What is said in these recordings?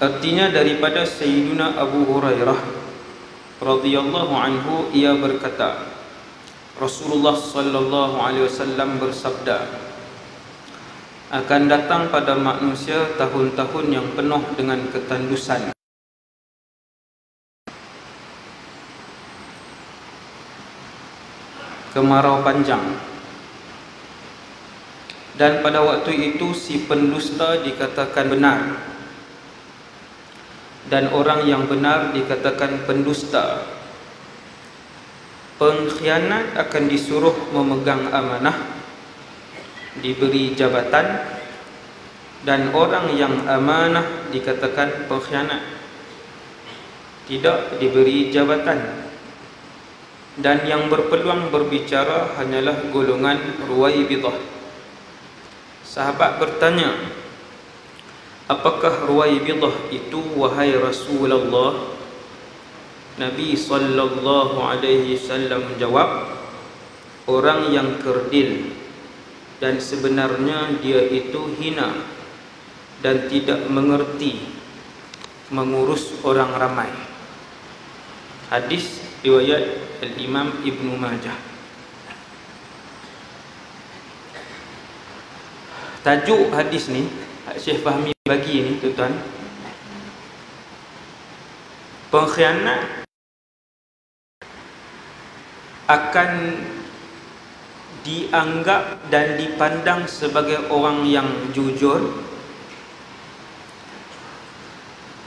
Artinya daripada Sayyiduna Abu Hurairah radhiyallahu anhu, ia berkata, Rasulullah sallallahu alaihi wasallam bersabda, akan datang pada manusia tahun-tahun yang penuh dengan ketandusan, kemarau panjang, dan pada waktu itu si pendusta dikatakan benar dan orang yang benar dikatakan pendusta. Pengkhianat akan disuruh memegang amanah, diberi jabatan, dan orang yang amanah dikatakan pengkhianat, tidak diberi jabatan. Dan yang berpeluang berbicara hanyalah golongan Ruwaibidah. Sahabat bertanya, apakah Ruwaibidah itu wahai Rasulullah? Nabi sallallahu alaihi wasallam menjawab, orang yang kerdil, dan sebenarnya dia itu hina dan tidak mengerti mengurus orang ramai. Hadis riwayat Al-Imam Ibnu Majah. Tajuk hadis ni Syekh Fahmi bagi ni, tuan-tuan, pengkhianat akan dianggap dan dipandang sebagai orang yang jujur,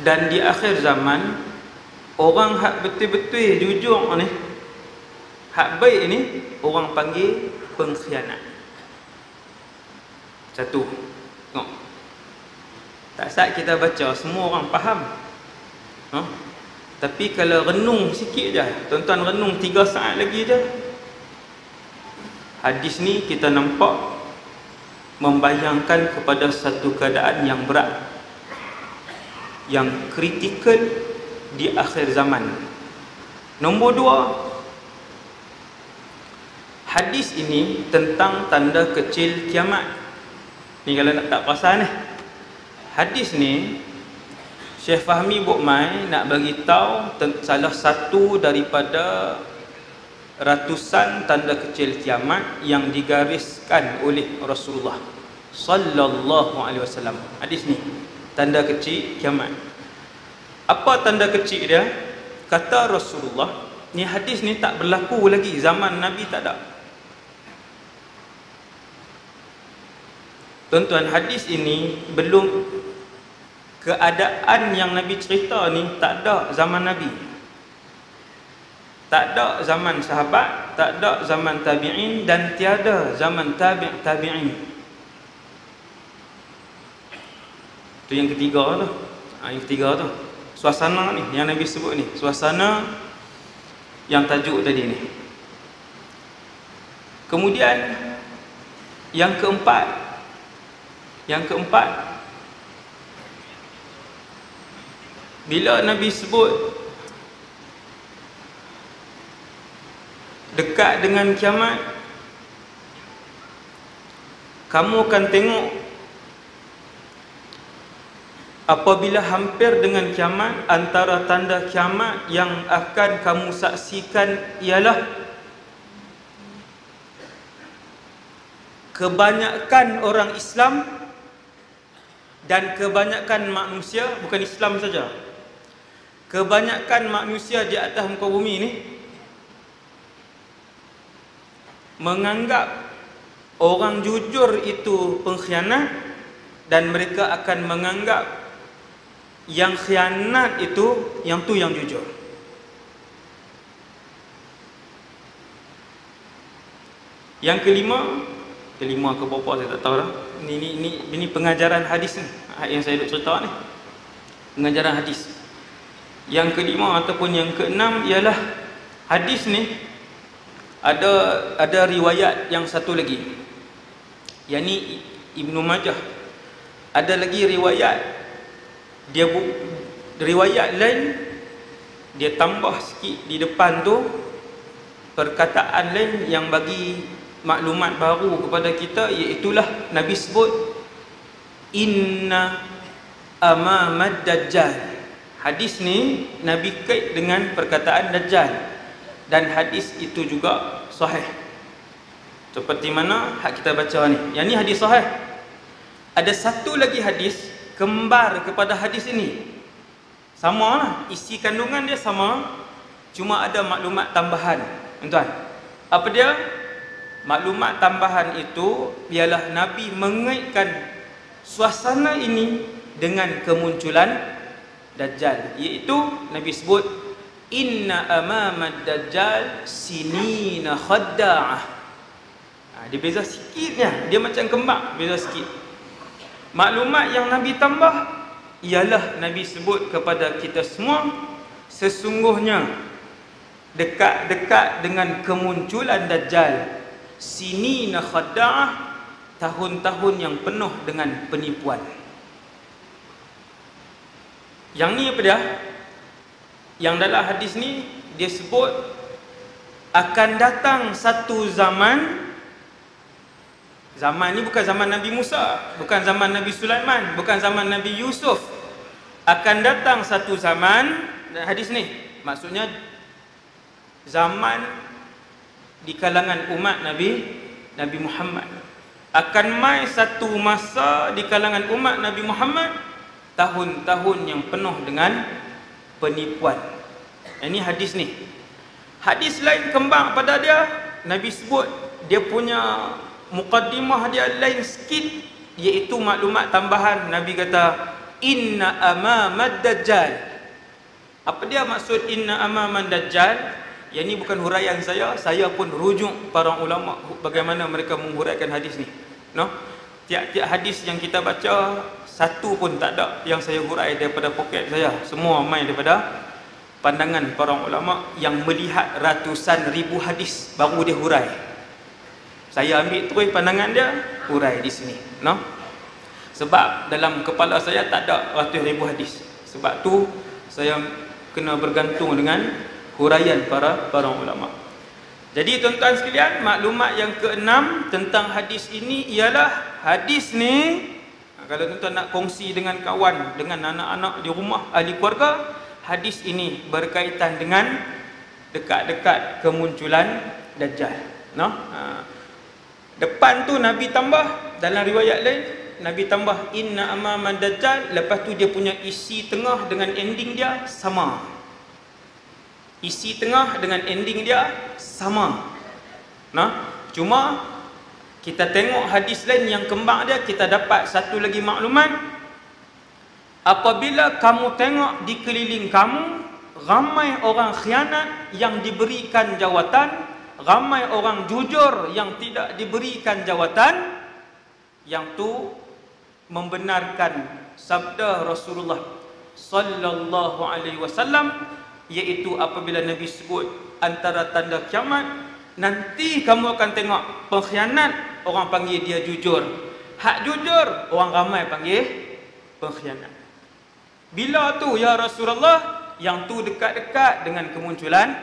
dan di akhir zaman orang hak betul-betul jujur ni, hak baik ni, orang panggil pengkhianat. Satu, tengok, tak saat kita baca semua orang faham, tapi kalau renung sikit je, tuan-tuan renung 3 saat lagi je, hadis ni kita nampak membayangkan kepada satu keadaan yang berat, yang kritikal di akhir zaman. Nombor 2, hadis ini tentang tanda kecil kiamat. Ni kalau nak tak perasan hadis ni Syekh Fahmi Bukmai nak bagi tahu salah satu daripada ratusan tanda kecil kiamat yang digariskan oleh Rasulullah sallallahu alaihi wasallam. Hadis ni tanda kecil kiamat. Apa tanda kecil dia? Kata Rasulullah, ni hadis ni tak berlaku lagi zaman Nabi, tak ada. Tuan-tuan, hadis ini belum, keadaan yang Nabi cerita ni tak ada zaman Nabi, tak ada zaman sahabat, tak ada zaman tabi'in, dan tiada zaman tabi'in. Itu yang ketiga tu. Yang ketiga tu, suasana ni yang Nabi sebut ni, suasana yang tajuk tadi ni. Kemudian yang keempat, bila Nabi sebut dekat dengan kiamat, kamu akan tengok apabila hampir dengan kiamat, antara tanda kiamat yang akan kamu saksikan ialah kebanyakan orang Islam dan kebanyakan manusia, bukan Islam saja, kebanyakan manusia di atas muka bumi ni menganggap orang jujur itu pengkhianat, dan mereka akan menganggap yang khianat itu yang jujur. Yang kelima ke berapa saya tak tahu dah. Ini pengajaran hadis ni, yang saya duk cerita ni, pengajaran hadis. Yang kelima ataupun yang keenam ialah hadis ni ada riwayat yang satu lagi, yakni Ibnu Majah. Ada lagi riwayat, riwayat lain dia tambah sikit di depan tu, perkataan lain yang bagi maklumat baru kepada kita, iaitulah Nabi sebut inna amamad dajjal. Hadis ni Nabi kait dengan perkataan Dajjal, dan hadis itu juga sahih. Seperti mana hak kita baca ni. Yang ni hadis sahih. Ada satu lagi hadis kembar kepada hadis ini. Sama lah, isi kandungan dia sama, cuma ada maklumat tambahan. Tuan, apa dia? Maklumat tambahan itu ialah Nabi mengaitkan suasana ini dengan kemunculan Dajjal, iaitu Nabi sebut inna amamad dajjal sinina khadda'ah. Dia beza sikitnya, dia macam kembang, beza sikit. Maklumat yang Nabi tambah ialah Nabi sebut kepada kita semua, sesungguhnya dekat-dekat dengan kemunculan Dajjal, sinina khadda'ah, tahun-tahun yang penuh dengan penipuan. Yang ni apa dia? Yang dalam hadis ni dia sebut akan datang satu zaman. Zaman ni bukan zaman Nabi Musa, bukan zaman Nabi Sulaiman, bukan zaman Nabi Yusuf. Akan datang satu zaman, hadis ni maksudnya zaman di kalangan umat Nabi Muhammad. Akan mai satu masa di kalangan umat Nabi Muhammad, tahun-tahun yang penuh dengan penipuan. Ini hadis ni. Hadis lain kembang pada dia, Nabi sebut dia punya muqaddimah dia lain sikit, iaitu maklumat tambahan. Nabi kata inna amamad dajjal. Apa dia maksud inna amamad dajjal? Yang ni bukan huraian saya pun rujuk para ulama bagaimana mereka menghuraikan hadis ni. No? Tiap-tiap hadis yang kita baca, satu pun tak ada yang saya hurai daripada poket saya. Semua main daripada pandangan para ulama yang melihat ratusan ribu hadis baru dia hurai. Saya ambil terus pandangan dia, hurai di sini. No? Sebab dalam kepala saya tak ada ratus ribu hadis. Sebab tu saya kena bergantung dengan huraian para ulama. Jadi tuan-tuan sekalian, maklumat yang keenam tentang hadis ini ialah hadis ni, kalau tuan-tuan nak kongsi dengan kawan, dengan anak-anak di rumah, ahli keluarga, hadis ini berkaitan dengan dekat-dekat kemunculan Dajjal. No? Depan tu Nabi tambah, dalam riwayat lain Nabi tambah inna amamad dajjal, lepas tu dia punya isi tengah dengan ending dia sama. Isi tengah dengan ending dia sama. Nah, cuma kita tengok hadis lain yang kembang dia, kita dapat satu lagi maklumat. Apabila kamu tengok di keliling kamu ramai orang khianat yang diberikan jawatan, ramai orang jujur yang tidak diberikan jawatan, yang tu membenarkan sabda Rasulullah sallallahu alaihi wasallam, iaitu apabila Nabi sebut antara tanda kiamat, nanti kamu akan tengok pengkhianat orang panggil dia jujur, hak jujur orang ramai panggil pengkhianat. Bila tu ya Rasulullah? Yang tu dekat-dekat dengan kemunculan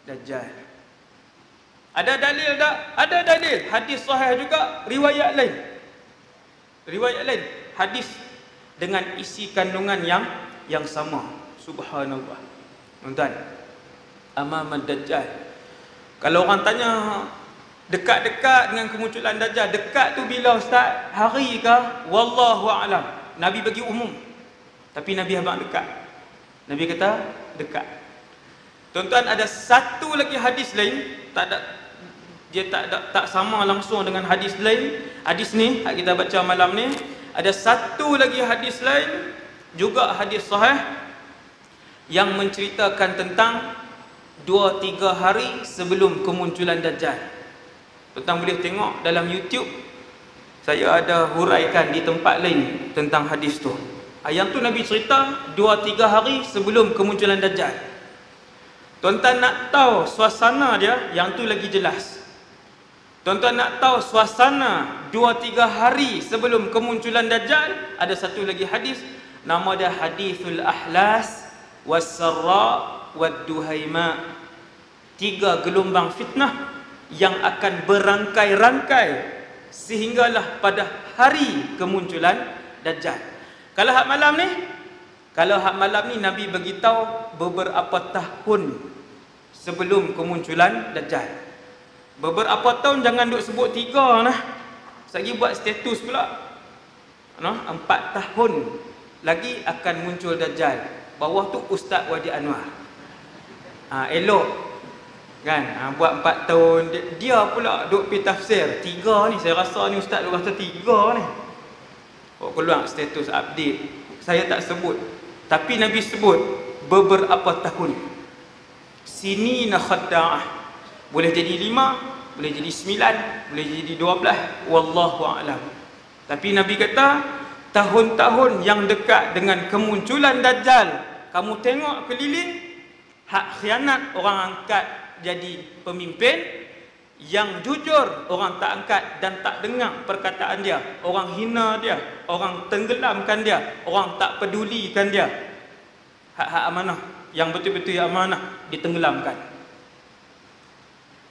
Dajjal. Ada dalil tak? Ada dalil. Hadis sahih juga, riwayat lain. Riwayat lain, hadis dengan isi kandungan yang sama. Subhanallah. Tuan-tuan, amamad dajjal. Kalau orang tanya dekat-dekat dengan kemunculan Dajjal, dekat tu bila ustaz? Hari ke? Wallahu a'lam. Nabi bagi umum, tapi Nabi abang dekat. Nabi kata dekat. Tuan-tuan, ada satu lagi hadis lain, tak sama langsung dengan hadis lain. Hadis ni hak kita baca malam ni, ada satu lagi hadis lain juga hadis sahih yang menceritakan tentang 2-3 hari sebelum kemunculan Dajjal. Tuan-tuan boleh tengok dalam YouTube, saya ada huraikan di tempat lain tentang hadis tu. Yang tu Nabi cerita 2-3 hari sebelum kemunculan Dajjal. Tuan-tuan nak tahu suasana dia, yang tu lagi jelas. Tuan-tuan nak tahu suasana 2-3 hari sebelum kemunculan Dajjal, ada satu lagi hadis, nama dia hadithul ahlas was-sarra wad-duhaima. 3 gelombang fitnah yang akan berangkai-rangkai sehinggalah pada hari kemunculan Dajjal. Kalau hak malam ni, Nabi beritahu beberapa tahun sebelum kemunculan Dajjal. Beberapa tahun jangan duk sebut 3 lah. Sagi buat status pula. 4 tahun lagi akan muncul Dajjal. Bawah tu Ustaz Wadi Anwar. Elok kan, buat 4 tahun. Dia pula duk pergi tafsir 3 ni. Saya rasa ni Ustaz duk rasa 3 ni. Keluar status update. Saya tak sebut, tapi Nabi sebut beberapa tahun. Sini na khadda'ah. Boleh jadi 5, boleh jadi 9, boleh jadi 12, wallahu a'lam. Tapi Nabi kata tahun-tahun yang dekat dengan kemunculan Dajjal, kamu tengok keliling, hak khianat orang angkat jadi pemimpin, yang jujur orang tak angkat dan tak dengar perkataan dia, orang hina dia, orang tenggelamkan dia, orang tak pedulikan dia. Hak-hak amanah yang betul-betul amanah ditenggelamkan.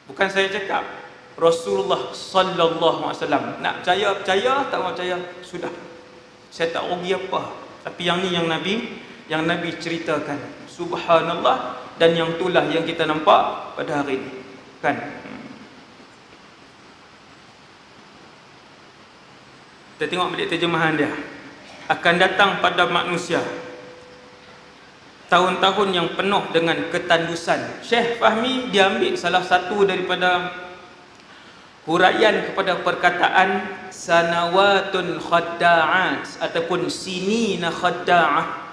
Bukan saya cakap, Rasulullah sallallahu alaihi wasallam. Nak percaya, tak percaya, sudah. Saya tak rugi apa. Tapi yang ni yang Nabi ceritakan. Subhanallah, dan yang itulah yang kita nampak pada hari ini. Kan? Kita tengok balik terjemahan dia. Akan datang pada manusia tahun-tahun yang penuh dengan ketandusan. Syekh Fahmi dia ambil salah satu daripada huraian kepada perkataan sanawatun khadda'at ataupun sinina khadda'ah.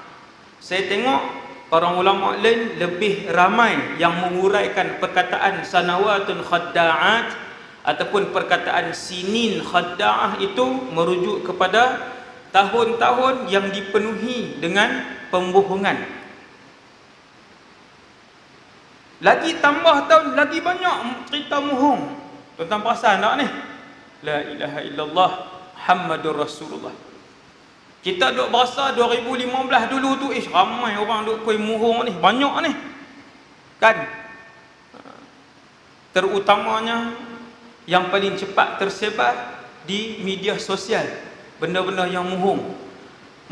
Saya tengok para ulama lain lebih ramai yang menguraikan perkataan sanawatun khadda'at ataupun perkataan sinin khadda'ah itu merujuk kepada tahun-tahun yang dipenuhi dengan pembohongan. Lagi tambah tahun, lagi banyak cerita bohong. Tuan-tuan perasan tak ni? La ilaha illallah Muhammadur Rasulullah. Kita duk berasa 2015 dulu tu, ramai orang duk koi bohong ni, banyak ni. Kan? Terutamanya yang paling cepat tersebar di media sosial, benda-benda yang bohong.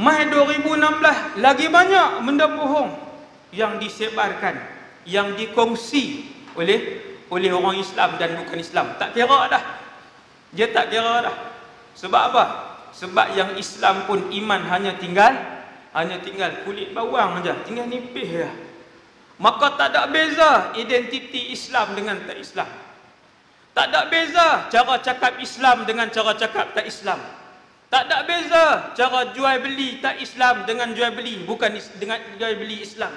Mai 2016 lagi banyak benda bohong yang disebarkan, yang dikongsi oleh orang Islam dan bukan Islam. Tak kira dah. Dia tak kira dah. Sebab apa? Sebab yang Islam pun iman hanya tinggal kulit bawang aja, tinggal nipis ya. Maka tak ada beza identiti Islam dengan tak Islam. Tak ada beza cara cakap Islam dengan cara cakap tak Islam. Tak ada beza cara jual beli tak Islam dengan jual beli bukan dengan jual beli Islam.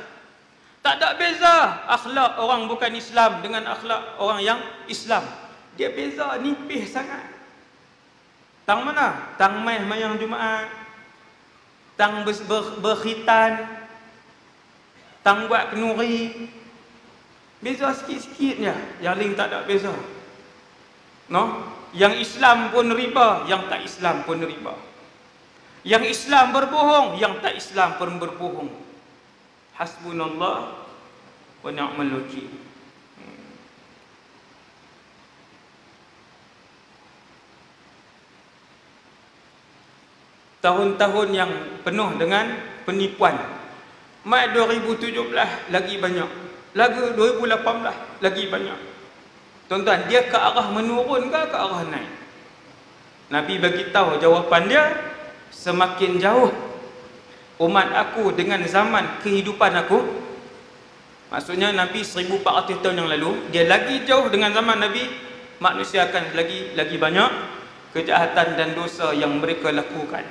Tak ada beza akhlak orang bukan Islam dengan akhlak orang yang Islam. Dia beza nipis sangat. Tang mana? Tang mai mayang Jumaat, tang berkhitan, tang buat kenuri. Beza sikit-sikit je. Yang lain tak ada beza. No? Yang Islam pun riba, yang tak Islam pun riba. Yang Islam berbohong, yang tak Islam pun berbohong. Hasbunallah wa ni'mal wakil. Tahun-tahun yang penuh dengan penipuan. Mai 2017 lagi banyak. Lagi 2018 lagi banyak. Tuan-tuan, dia ke arah menurun ke arah naik? Nabi bagi tahu jawapan dia, semakin jauh umat aku dengan zaman kehidupan aku. Maksudnya Nabi 1400 tahun yang lalu, dia lagi jauh dengan zaman Nabi, manusia akan lagi banyak kejahatan dan dosa yang mereka lakukan.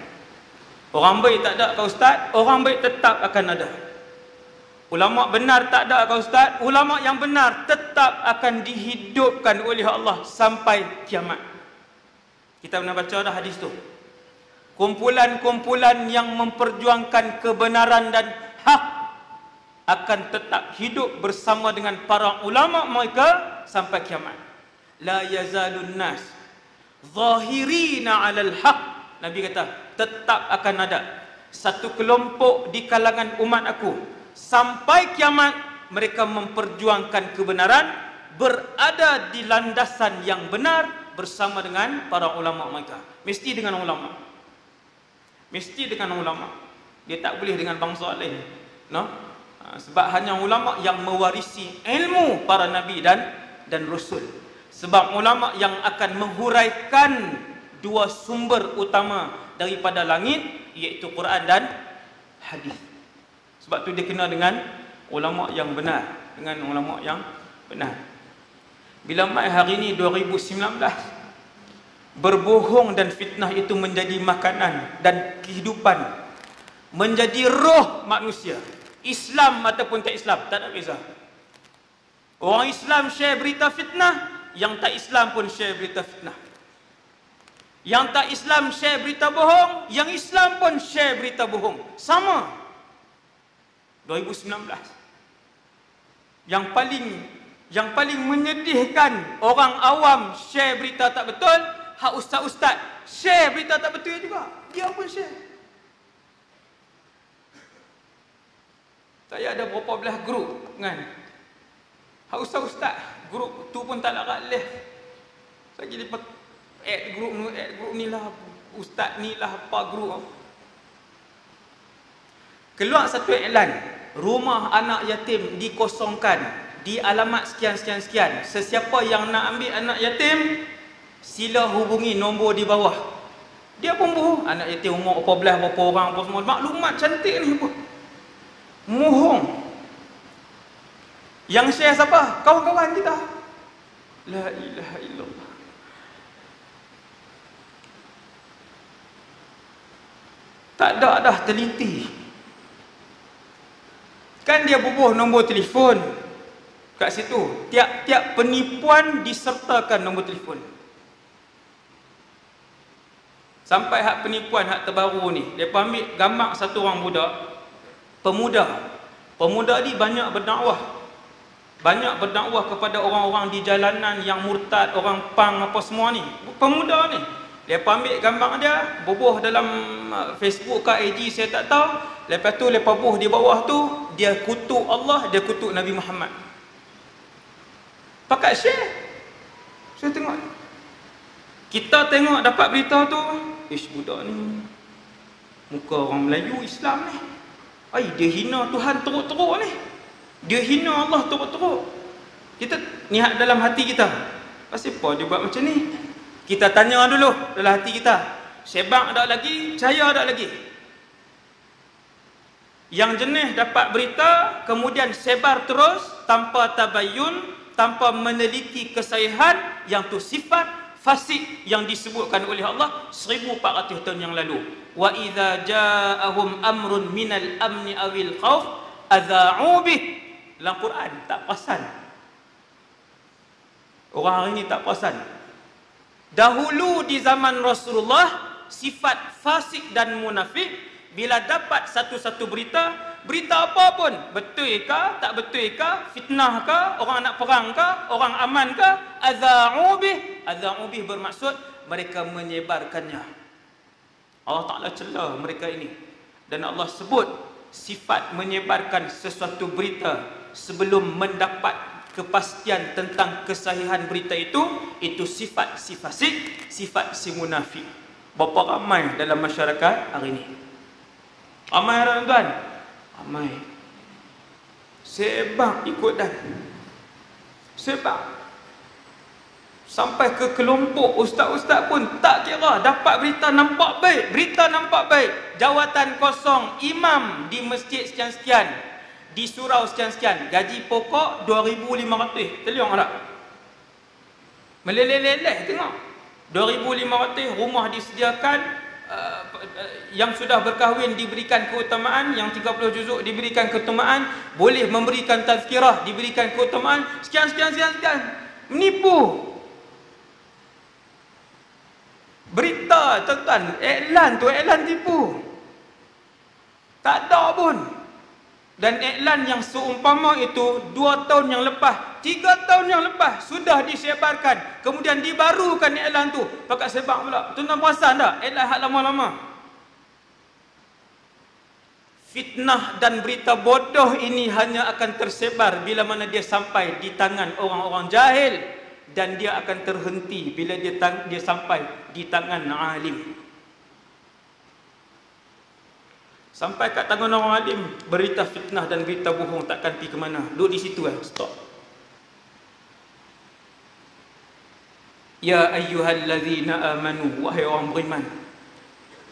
Orang baik tak ada ke ustaz? Orang baik tetap akan ada. Ulama benar tak ada ke ustaz? Ulama yang benar tetap akan dihidupkan oleh Allah sampai kiamat. Kita pernah baca dah hadis tu. Kumpulan-kumpulan yang memperjuangkan kebenaran dan hak akan tetap hidup bersama dengan para ulama mereka sampai kiamat. La yazalun nas zahirina 'alal haq. Nabi kata, tetap akan ada satu kelompok di kalangan umat aku sampai kiamat, mereka memperjuangkan kebenaran, berada di landasan yang benar bersama dengan para ulama mereka. Mesti dengan ulama. Mesti dengan ulama. Dia tak boleh dengan bangsa lain. No? Sebab hanya ulama yang mewarisi ilmu para nabi dan rasul. Sebab ulama yang akan menghuraikan dua sumber utama daripada langit, iaitu Quran dan hadis. Sebab tu dia kena dengan ulama yang benar, dengan ulama yang benar. Bila mai hari ni 2019, berbohong dan fitnah itu menjadi makanan dan kehidupan, menjadi roh manusia. Islam ataupun tak Islam, tak ada beza. Orang Islam share berita fitnah, yang tak Islam pun share berita fitnah. Yang tak Islam share berita bohong, yang Islam pun share berita bohong. Sama. 2019. Yang paling menyedihkan, orang awam share berita tak betul, hak ustaz-ustaz share berita tak betul juga. Dia pun share. Saya ada berapa belah grup kan. Hak ustaz-ustaz, grup tu pun tak larat leh. Saya jadi add grup ni lah, ustaz ni lah, apa grup. Keluar satu iklan, rumah anak yatim dikosongkan di alamat sekian. Sesiapa yang nak ambil anak yatim, sila hubungi nombor di bawah. Dia pun bohong. Anak yatim umur berapa orang, apa semua. Maklumat cantik ni pun. Mohong. Yang share siapa? Kawan-kawan kita. La ilaha illallah. Tak ada dah teliti. Kan dia bubuh nombor telefon kat situ. Tiap-tiap penipuan disertakan nombor telefon. Sampai hak penipuan hak terbaru ni, depa ambil gambar satu orang budak, pemuda ni banyak berdakwah kepada orang-orang di jalanan yang murtad, orang pang apa semua ni. Pemuda ni, depa ambil gambar dia, bubuh dalam Facebook ke IG saya tak tahu. Lepas tu lepas bubuh di bawah tu, dia kutuk Allah, dia kutuk Nabi Muhammad. Pakat share. Saya tengok. Kita tengok dapat berita tu, budak ni muka orang Melayu Islam ni. Dia hina Tuhan teruk-teruk ni. Dia hina Allah teruk-teruk. Kita niat dalam hati kita, pasal apa dia buat macam ni? Kita tanya dulu dalam hati kita, sebab ada lagi, percaya ada lagi. Yang jenis dapat berita kemudian sebar terus tanpa tabayyun, tanpa meneliti kesahihan, yang tu sifat fasik yang disebutkan oleh Allah 1400 tahun yang lalu. Wa idza ja'ahum amrun minal amni awil khauf adza'u bih. Dalam Quran tak perasan. Orang hari ni tak perasan. Dahulu di zaman Rasulullah, sifat fasik dan munafik, bila dapat satu-satu berita apa pun, betul ke, tak betul ke, fitnah ke, orang nak perang ke, orang aman ke, adza'u bih bermaksud mereka menyebarkannya. Allah Ta'ala cela mereka ini. Dan Allah sebut sifat menyebarkan sesuatu berita sebelum mendapat kepastian tentang kesahihan berita itu sifat si fasik, sifat si munafik. Berapa ramai dalam masyarakat hari ini? Ramai tuan-tuan? Ramai. Sebab ikut dan sebab sampai ke kelompok ustaz-ustaz pun tak kira, dapat berita nampak baik, jawatan kosong, imam di masjid sekian-sekian, di surau sekian-sekian, gaji pokok 2,500. Teliong tak? Meleleh-leleh tengok. 2,500, rumah disediakan, yang sudah berkahwin diberikan keutamaan, yang 30 juzuk diberikan keutamaan, boleh memberikan tazkirah diberikan keutamaan, sekian. Menipu. Berita tuan-tuan, iklan tipu. Tak ada pun. Dan iklan yang seumpama itu 2 tahun yang lepas, 3 tahun yang lepas sudah disebarkan, kemudian dibarukan iklan tu pakai sebab pula. Tuan-tuan perasan tak iklan hak lama-lama? Fitnah dan berita bodoh ini hanya akan tersebar bila mana dia sampai di tangan orang-orang jahil, dan dia akan terhenti bila dia sampai di tangan alim. Sampai kat tangan orang alim, berita fitnah dan berita bohong takkan pergi ke mana. Duduk di situ stop. Ya ayyuhallazina amanu, wahai orang beriman,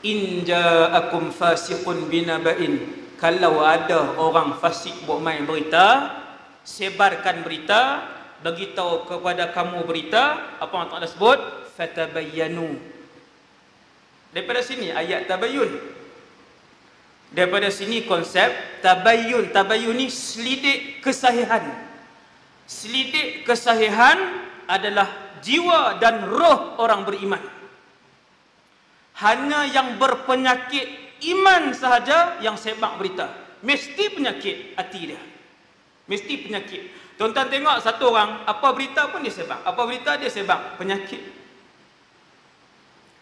in ja'akum fasiqun binaba'in, kalau ada orang fasik buat main berita, sebarkan berita, beritahu kepada kamu berita, apa yang Allah sebut, fatabayyanu. Daripada sini ayat tabayyun. Daripada sini konsep tabayyun. Tabayyun ni selidik kesahihan. Selidik kesahihan adalah jiwa dan roh orang beriman. Hanya yang berpenyakit iman sahaja yang sebar berita. Mesti penyakit hati dia. Mesti penyakit. Tuan-tuan tengok satu orang, apa berita pun dia sebar. Apa berita dia sebar? Penyakit.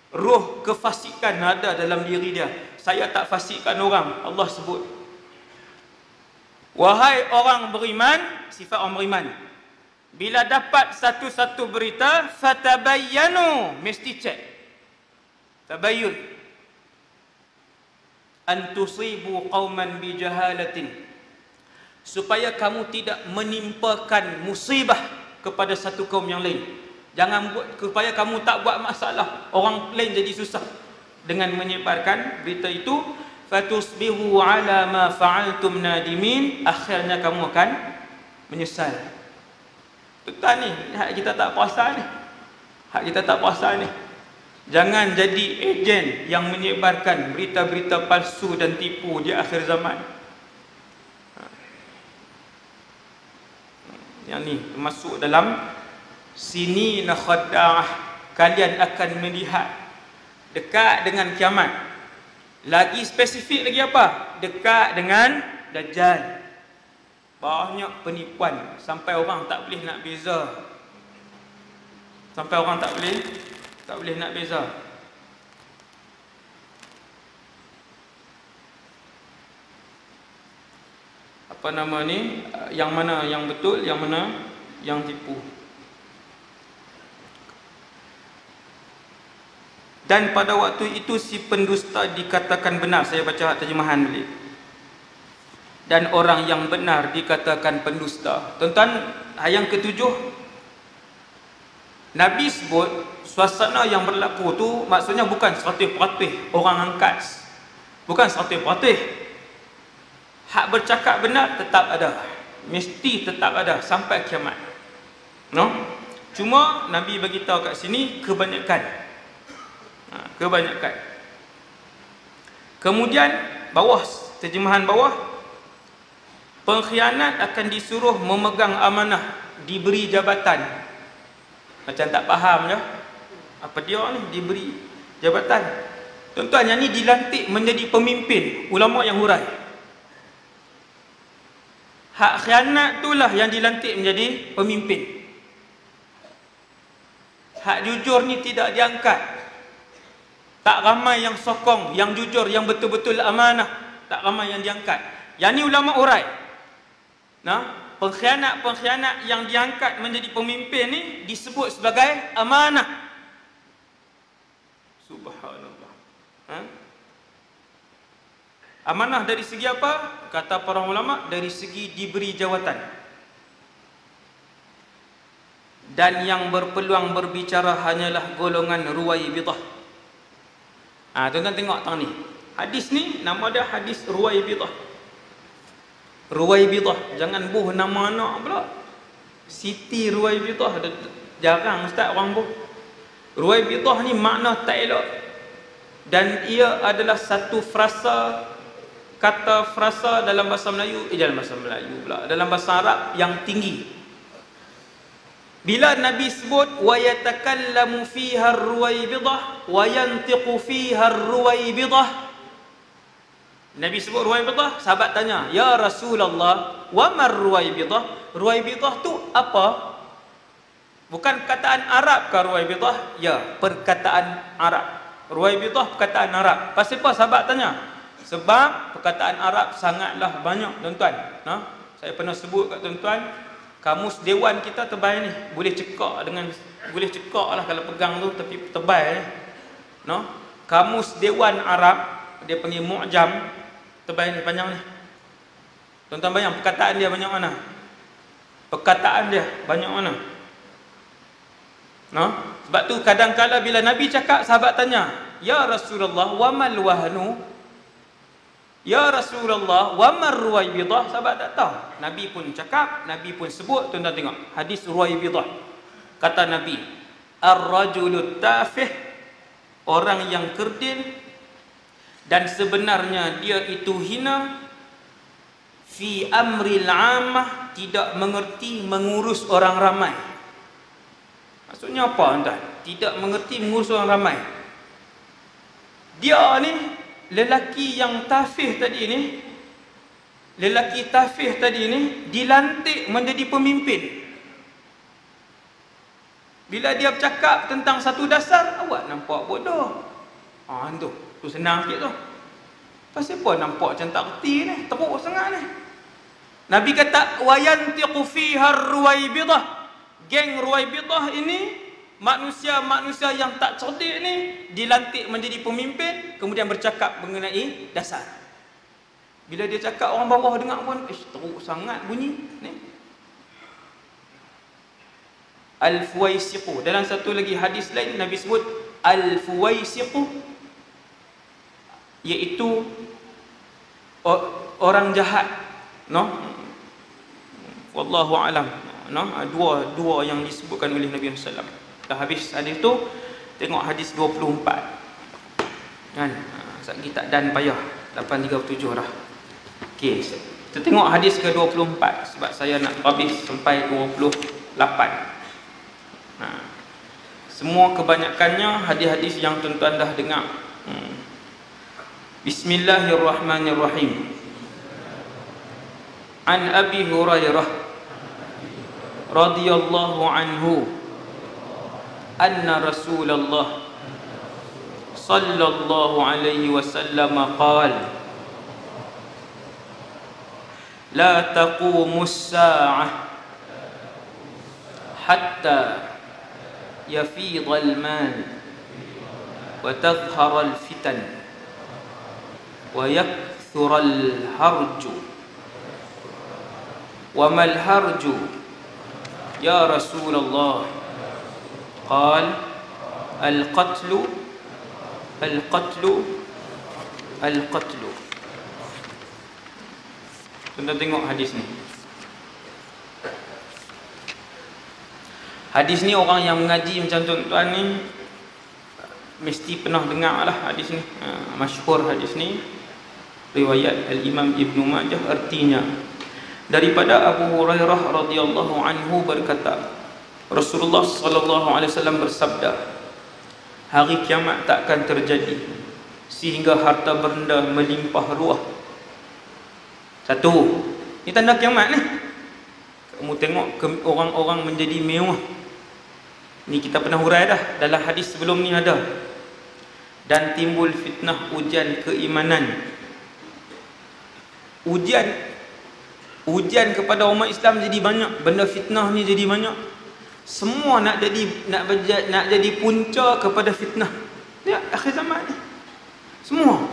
Roh kefasikan ada dalam diri dia. Saya tak fasikkan orang. Allah sebut. Wahai orang beriman, sifat orang beriman, bila dapat satu-satu berita, fatabayyanu, mesti cek. Tabayyun. An tusibu qauman bijahalatin, supaya kamu tidak menimpakan musibah kepada satu kaum yang lain. Jangan buat supaya kamu tak buat masalah, orang lain jadi susah dengan menyebarkan berita itu. Fatusbihu ala ma fa'altum nadimin, akhirnya kamu akan menyesal. Tuan ni, hak kita tak puasa ni. Hak kita tak puasa ni. Jangan jadi ejen yang menyebarkan berita-berita palsu dan tipu di akhir zaman. Yang ni termasuk dalam sini nakhadda'ah, kalian akan melihat dekat dengan kiamat. Lagi spesifik lagi apa? Dekat dengan Dajjal. Banyak penipuan sampai orang tak boleh nak beza. Sampai orang tak boleh nak beza. Apa nama ni? Yang mana yang betul, yang mana yang tipu. Dan pada waktu itu si pendusta dikatakan benar. Saya baca terjemahan balik. Dan orang yang benar dikatakan pendusta. Tuan-tuan, yang ketujuh, Nabi sebut suasana yang berlaku tu maksudnya bukan 100% orang angkat. Bukan 100%. Hak bercakap benar tetap ada. Mesti tetap ada sampai kiamat. No? Cuma Nabi bagi tahu kat sini kebanyakan. Kebanyakan. Kemudian bawah, terjemahan bawah, pengkhianat akan disuruh memegang amanah, diberi jabatan. Macam tak faham je. Apa dia ni diberi jabatan? Tuan-tuan, yang ni dilantik menjadi pemimpin, ulama yang hurai. Hak khianat itulah yang dilantik menjadi pemimpin. Hak jujur ni tidak diangkat. Tak ramai yang sokong, yang jujur, yang betul-betul amanah. Tak ramai yang diangkat. Yang ni ulama hurai. Nah, pengkhianat-pengkhianat yang diangkat menjadi pemimpin ni disebut sebagai amanah. Subhanallah. Amanah dari segi apa? Kata para ulama, dari segi diberi jawatan. Dan yang berpeluang berbicara hanyalah golongan ruwaibidah. Tuan-tuan tengok tang ni. Hadis ni nama dia hadis ruwaibidah. Ruwaibidah, jangan buh nama anak pula. Siti Ruwaibidah, jarang ustaz orang buh. Ruwaibidah ni makna tak elok. Dan ia adalah satu frasa, kata frasa dalam bahasa Melayu, dalam bahasa Melayu pula, dalam bahasa Arab yang tinggi. Bila Nabi sebut wa yatakallamu fiha ar-ruwaibidah wa yantiqu fiha ar-ruwaibidah, Nabi sebut ruwaibidah, sahabat tanya, "Ya Rasulullah, wa mar ruwaibidah?" Ruwaibidah tu apa? Bukan perkataan Arab ke ruwaibidah? Ya, perkataan Arab. Ruwaibidah perkataan Arab. Pasal apa sahabat tanya? Sebab perkataan Arab sangatlah banyak, tuan-tuan. Saya pernah sebut kat tuan-tuan, kamus dewan kita tebal ni, boleh cekak lah kalau pegang tu, tapi tebal ni. Kamus dewan Arab, dia panggil mu'jam, Tebal ni, panjang ni. Tuan-tuan bayang perkataan dia banyak mana? Perkataan dia banyak mana? No? Sebab tu kadang-kadang bila Nabi cakap, sahabat tanya, "Ya Rasulullah, wa mal wahnu?" "Ya Rasulullah, wa mar ruwaibidah?" Sahabat tak tahu. Nabi pun cakap, Nabi pun sebut. Tuan-tuan tengok hadis ruwaibidah. Kata Nabi, "Ar-rajulut tafih," orang yang kerdil dan sebenarnya dia itu hina, fi amril ammah, tidak mengerti mengurus orang ramai. Maksudnya apa tuan? Tidak mengerti mengurus orang ramai. Dia ni, lelaki yang tafih tadi ni, lelaki tafih tadi ni dilantik menjadi pemimpin. Bila dia bercakap tentang satu dasar, awak nampak bodoh. Tu senang sikit tu. Pasal apa nampak macam tak reti ni, teruk sangat ni. Nabi kata, "Wayantiqu fiha ruwaibidah." Geng ruwaibidah ini, manusia-manusia yang tak cerdik ni, dilantik menjadi pemimpin, kemudian bercakap mengenai dasar. Bila dia cakap, orang bawah dengar pun, teruk sangat bunyi ni. Al-fuwaisiqu. Dalam satu lagi hadis lain Nabi sebut al-fuwaisiqu, iaitu orang jahat, no? Wallahu alam, no? Dua yang disebutkan oleh Nabi sallallahu alaihi wasallam. Dah habis hadis tu, tengok hadis 24. Kan? Sekali tak dan payah 837 dah. Okey, kita tengok hadis ke-24 sebab saya nak habis sampai 28. Semua kebanyakannya hadis-hadis yang tuan-tuan dah dengar. Bismillahirrahmanirrahim. An Abi Hurairah radhiyallahu anhu anna Rasulullah sallallahu alaihi wasallam qala la taqumus sa'ah hatta يفيض المال وتظهر الفتن ويكثر الهرج وما الهرج يا رسول الله قال القتل القتل القتل. Kita tengok hadis ni. Hadis ni orang yang mengaji macam tuan-tuan ni mesti pernah dengar lah hadis ni. Masyhur hadis ni, riwayat Al-Imam Ibn Majah. Artinya daripada Abu Hurairah radhiyallahu anhu berkata, Rasulullah sallallahu alaihi wasallam bersabda, hari kiamat tak akan terjadi sehingga harta benda melimpah ruah. Satu, ni tanda kiamat ni. Kamu tengok orang-orang menjadi mewah. Ni kita pernah hurai dah, dalam hadis sebelum ni ada. Dan timbul fitnah ujian keimanan. Ujian kepada umat Islam jadi banyak, benda fitnah ni jadi banyak. Semua nak jadi punca kepada fitnah. Ya, akhir zaman ni. Semua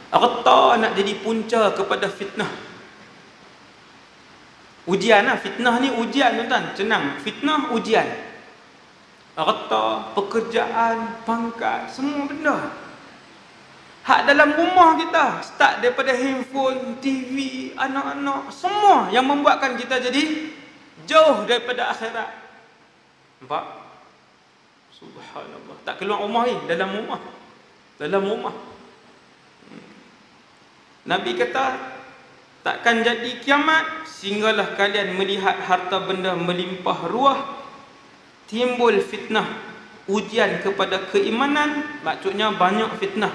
harta nak jadi punca kepada fitnah. Ujian lah, fitnah ni ujian tuan-tuan. Senang, fitnah ujian. Harta, pekerjaan, pangkat, semua benda. Hak dalam rumah kita, start daripada handphone, TV, anak-anak, semua yang membuatkan kita jadi jauh daripada akhirat. Nampak? Subhanallah. Tak keluar rumah ni, dalam rumah. Dalam rumah. Nabi kata, takkan jadi kiamat sehinggalah kalian melihat harta benda melimpah ruah, timbul fitnah, ujian kepada keimanan, maksudnya banyak fitnah,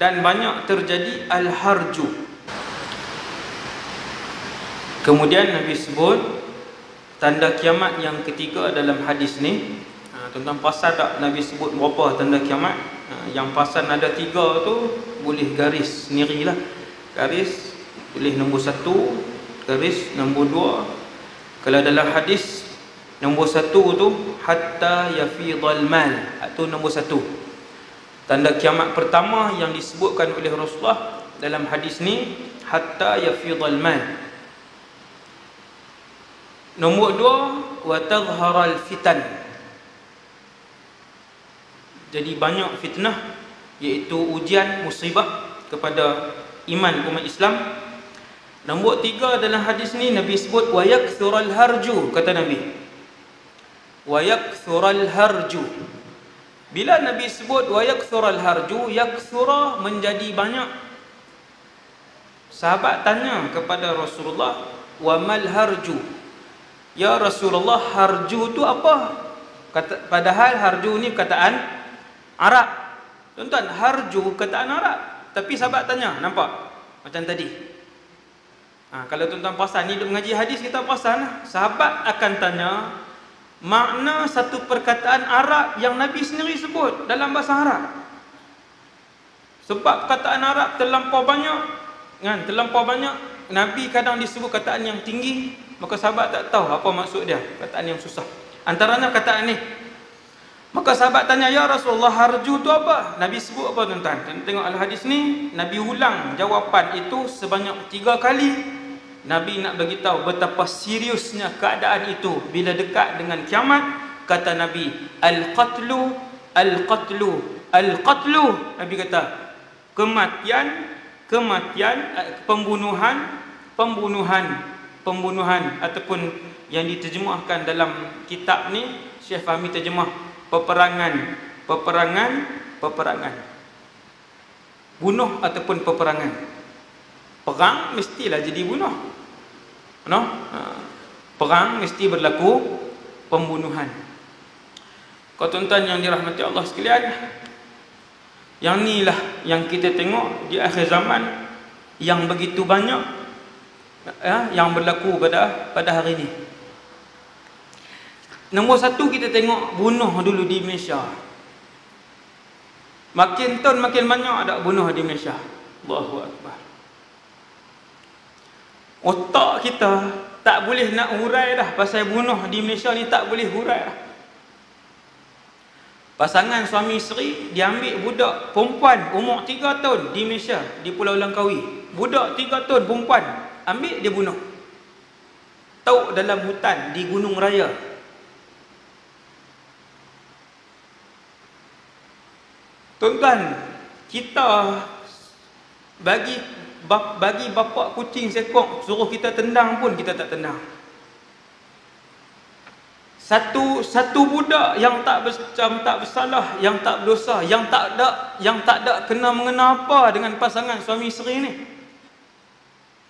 dan banyak terjadi al-harju. Kemudian Nabi sebut tanda kiamat yang ketiga dalam hadis ni. Tuan-tuan perasan tak Nabi sebut berapa tanda kiamat? Yang perasan ada 3 tu boleh garis sendirilah. Garis boleh nombor 1, garis nombor 2. Kalau dalam hadis nombor 1 tu hatta yafidhal mal, itu nombor 1. Tanda kiamat pertama yang disebutkan oleh Rasulullah dalam hadis ni, hatta yafidhal mal. Nombor 2, wa tadhharal fitan. Jadi banyak fitnah, iaitu ujian, musibah kepada iman umat Islam. Nombor 3 dalam hadis ni Nabi sebut wa yakthural harju, kata Nabi. Wa yakthural harju. Bila Nabi sebut wa yakthural harju, yakthura menjadi banyak. Sahabat tanya kepada Rasulullah, wa mal harju? Ya Rasulullah, harju tu apa? Padahal harju ni perkataan Arab. Tuan-tuan, harju perkataan Arab. Tapi sahabat tanya, nampak? Macam tadi. Kalau tuan-tuan perasan, ni duk mengaji hadis, kita perasan lah. Sahabat akan tanya makna satu perkataan Arab yang Nabi sendiri sebut dalam bahasa Arab. Sebab perkataan Arab terlampau banyak, kan? Terlampau banyak. Nabi kadang disebut kataan yang tinggi, maka sahabat tak tahu apa maksud dia, kataan yang susah. Antaranya kataan ni. Maka sahabat tanya, ya Rasulullah, harju tu apa? Nabi sebut apa, tuan-tuan? Tengok al-hadis ni, Nabi ulang jawapan itu sebanyak 3 kali. Nabi nak bagi tahu betapa seriusnya keadaan itu bila dekat dengan kiamat. Kata Nabi, al-qatlu, al-qatlu, al-qatlu. Nabi kata, kematian, pembunuhan, ataupun yang diterjemahkan dalam kitab ni, Syekh Fahmi terjemah peperangan. Bunuh ataupun peperangan. Perang mestilah jadi bunuh. No? Perang mesti berlaku pembunuhan. Kau tuan-tuan yang dirahmati Allah sekalian, yang inilah yang kita tengok di akhir zaman, yang begitu banyak yang berlaku pada hari ini. Nombor 1, kita tengok bunuh dulu di Malaysia. Makin tahun makin banyak ada bunuh di Malaysia. Allahu Akbar. Otak kita tak boleh nak hurai dah pasal bunuh di Malaysia ni, tak boleh hurai dah. Pasangan suami isteri diambil budak perempuan umur 3 tahun di Malaysia, di Pulau Langkawi. Budak 3 tahun perempuan, ambil dia bunuh. Tahu dalam hutan di Gunung Raya. Tuan-tuan, kita bagi bapak kucing sekok suruh kita tendang pun kita tak tendang. Satu budak yang tak bersalah, yang tak berdosa, yang tak ada kena mengena apa dengan pasangan suami isteri ni.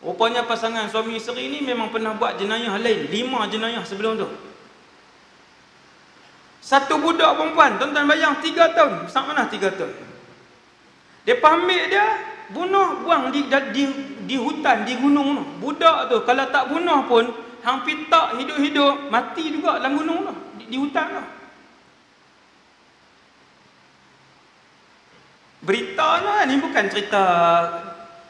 Rupanya pasangan suami isteri ni memang pernah buat jenayah lain, 5 jenayah sebelum tu. Satu budak perempuan, tuan-tuan bayang, 3 tahun, sama mana 3 tahun. Depa ambil dia, bunuh, buang di hutan, di gunung tu. Budak tu kalau tak bunuh pun hang pitak hidup-hidup, mati juga dalam gunung tu, di hutan tu. Beritanya ni bukan cerita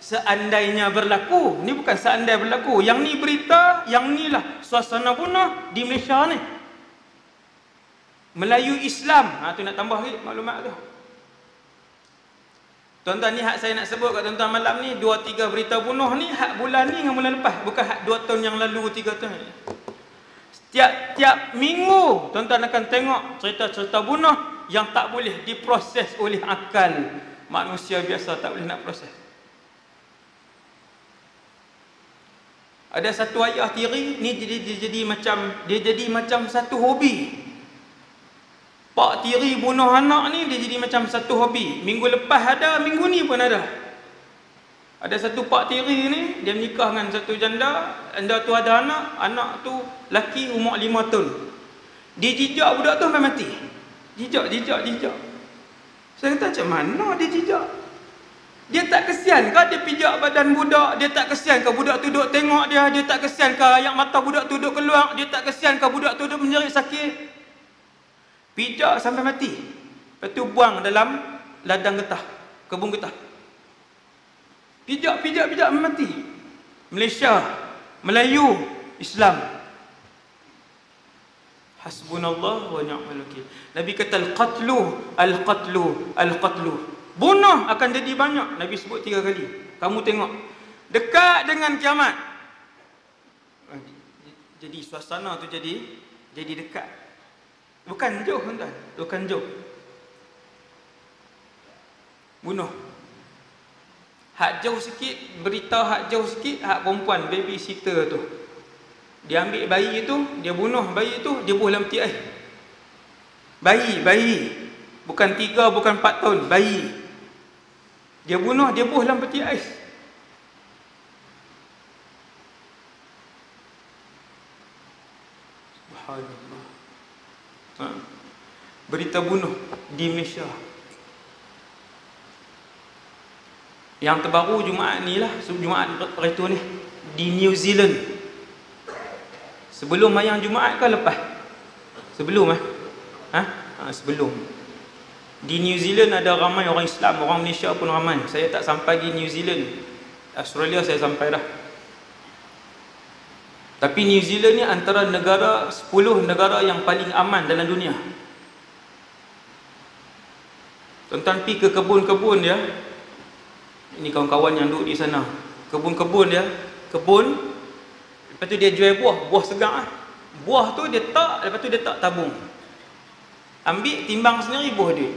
seandainya berlaku. Ni bukan seandai berlaku. Yang ni berita, yang ni lah suasana bunuh di Malaysia ni. Melayu Islam. Tu nak tambah lagi maklumat tu. Tuan-tuan, ni hak saya nak sebut kat tuan-tuan malam ni, 2-3 berita bunuh ni hak bulan ni dengan bulan lepas, bukan hak 2 tahun yang lalu, 3 tahun. Tiap minggu tuan-tuan akan tengok cerita-cerita bunuh yang tak boleh diproses oleh akal manusia biasa, tak boleh nak proses. Ada satu ayah tiri ni dia jadi macam satu hobi. Pak tiri bunuh anak ni dia jadi macam satu hobi. Minggu lepas ada, minggu ni pun ada. Ada satu pak tiri ni, dia menikah dengan satu janda. Janda tu ada anak tu laki umur 5 tahun. Dia jijak budak tu sampai mati. Jijak. Saya kata, macam mana dia jijak? Dia tak kesian ke dia pijak badan budak? Dia tak kesian ke budak tu duduk tengok dia? Dia tak kesian ke air mata budak tu duduk keluar? Dia tak kesian ke budak tu duduk menjerit sakit? Pijak sampai mati. Lepas tu buang dalam ladang getah, kebun getah. Pijak sampai mati. Malaysia, Melayu, Islam. Hasbunallah wa ni'mal wakil. Nabi kata al-qatlu. Bunuh akan jadi banyak. Nabi sebut 3 kali. Kamu tengok. Dekat dengan kiamat. Jadi suasana tu jadi dekat. Bukan jauh tuan. Bukan jauh. Bunuh. Hak jauh sikit, beritahu hak jauh sikit, hak perempuan, babysitter tu. Dia ambil bayi tu, dia bunuh bayi tu, dia bunuh dalam peti air. Bayi. Bukan 3, bukan 4 tahun, bayi. Dia bunuh dalam peti air. Subhanallah. Berita bunuh di Malaysia. Yang terbaru Jumaat ni lah, Jumaat itu ni, di New Zealand. Sebelum mayang Jumaat ke lepas? Sebelum sebelum. Di New Zealand ada ramai orang Islam, orang Malaysia pun ramai. Saya tak sampai di New Zealand. Australia saya sampai dah. Tapi New Zealand ni antara 10 negara yang paling aman dalam dunia. Tuan-tuan pergi ke kebun-kebun dia. Ini kawan-kawan yang duduk di sana. Kebun-kebun dia, kebun. Lepas tu dia jual buah segar. Buah tu dia tak, lepas tu dia tak tabung. Ambil timbang sendiri buah dia.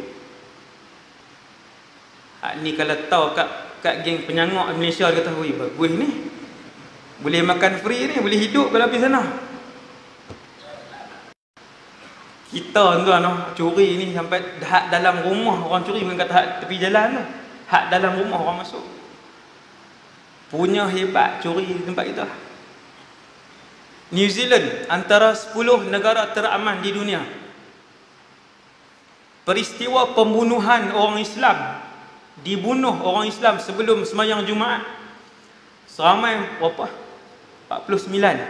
Ni kalau tahu kat geng penyangak Malaysia dia kata, "Oi, bagus ni. Boleh makan free ni, boleh hidup kalau pergi sana." Kita tuan curi ni sampai hak dalam rumah orang curi, bukan kata hak tepi jalan tu. Hak dalam rumah orang masuk. Punya hebat curi di tempat kita. New Zealand antara 10 negara teraman di dunia. Peristiwa pembunuhan orang Islam, dibunuh orang Islam sebelum sembahyang Jumaat seramai berapa? 49.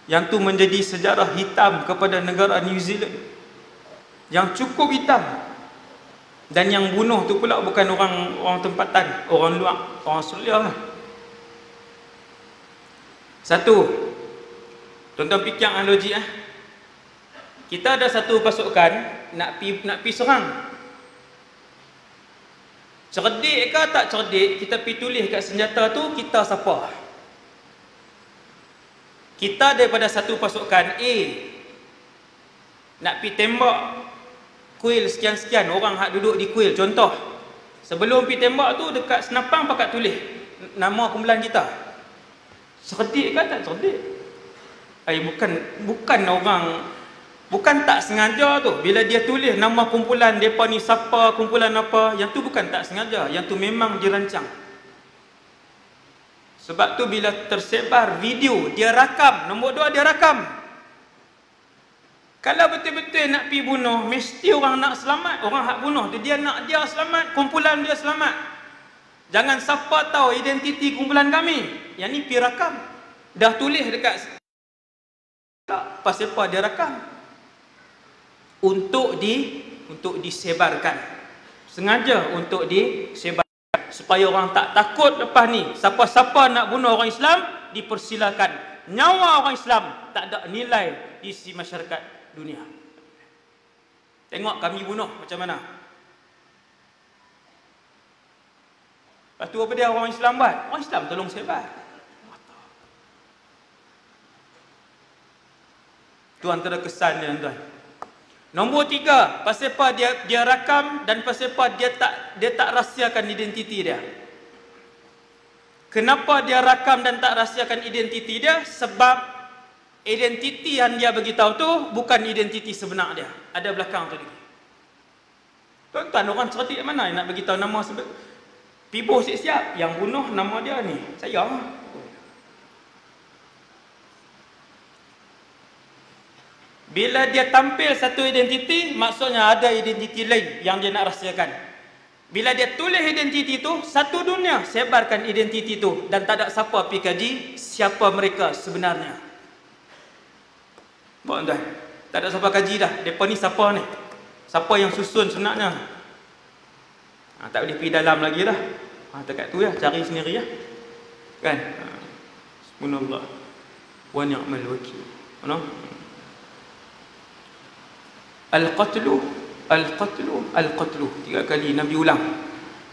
Yang tu menjadi sejarah hitam kepada negara New Zealand. Yang cukup hitam. Dan yang bunuh tu pula bukan orang tempatan, orang luar, orang Australia lah. Satu, tuan-tuan fikir analogi kita ada satu pasukan nak pi serang. Cerdik ke tak cerdik, kita pi tulis kat senjata tu kita siapa. Kita daripada satu pasukan A nak pi tembak kuil sekian-sekian orang hak duduk di kuil. Contoh, sebelum pi tembak tu dekat senapang pakat tulis nama kumpulan kita. Cerdik ke tak cerdik? Bukan orang, bukan tak sengaja tu. Bila dia tulis nama kumpulan depa ni siapa, kumpulan apa, yang tu bukan tak sengaja, yang tu memang dirancang. Sebab tu bila tersebar video, dia rakam. Nombor 2, dia rakam. Kalau betul-betul nak pi bunuh, mesti orang nak selamat. Orang hak bunuh tu dia nak dia selamat, kumpulan dia selamat. Jangan siapa tahu identiti kumpulan kami. Yang ni pi rakam. Dah tulis dekat tak pasal apa dia rakam. Untuk disebarkan. Sengaja untuk disebarkan supaya orang tak takut lepas ni. Siapa-siapa nak bunuh orang Islam dipersilakan. Nyawa orang Islam tak ada nilai di sisi masyarakat dunia. Tengok kami bunuh macam mana. Lepas tu apa dia orang Islam buat? Orang Islam tolong sebar. Tu antara kesan dia tuan. Nombor 3, pasal apa dia rakam dan pasal apa dia tak rahsiakan identiti dia. Kenapa dia rakam dan tak rahsiakan identiti dia? Sebab identiti yang dia bagi tahu tu bukan identiti sebenar dia. Ada belakang tu dia. Tuan-tuan, orang cerdik mana yang nak bagi tahu nama sebab Piboh siap-siap yang bunuh nama dia ni. Saya. Bila dia tampil satu identiti, maksudnya ada identiti lain yang dia nak rahsiakan. Bila dia tulis identiti tu, satu dunia sebarkan identiti tu dan tak ada siapa pergi kaji siapa mereka sebenarnya. Buat tuan. Tak ada siapa kaji dah. Depa ni siapa ni? Siapa yang susun sebenarnya? Tak boleh pergi dalam lagi dah. Dekat tu cari sendiri kan. Subhanallah. wa ni'mal wakil. Al-qatlu, al-qatlu, al-qatlu. 3 kali Nabi ulang.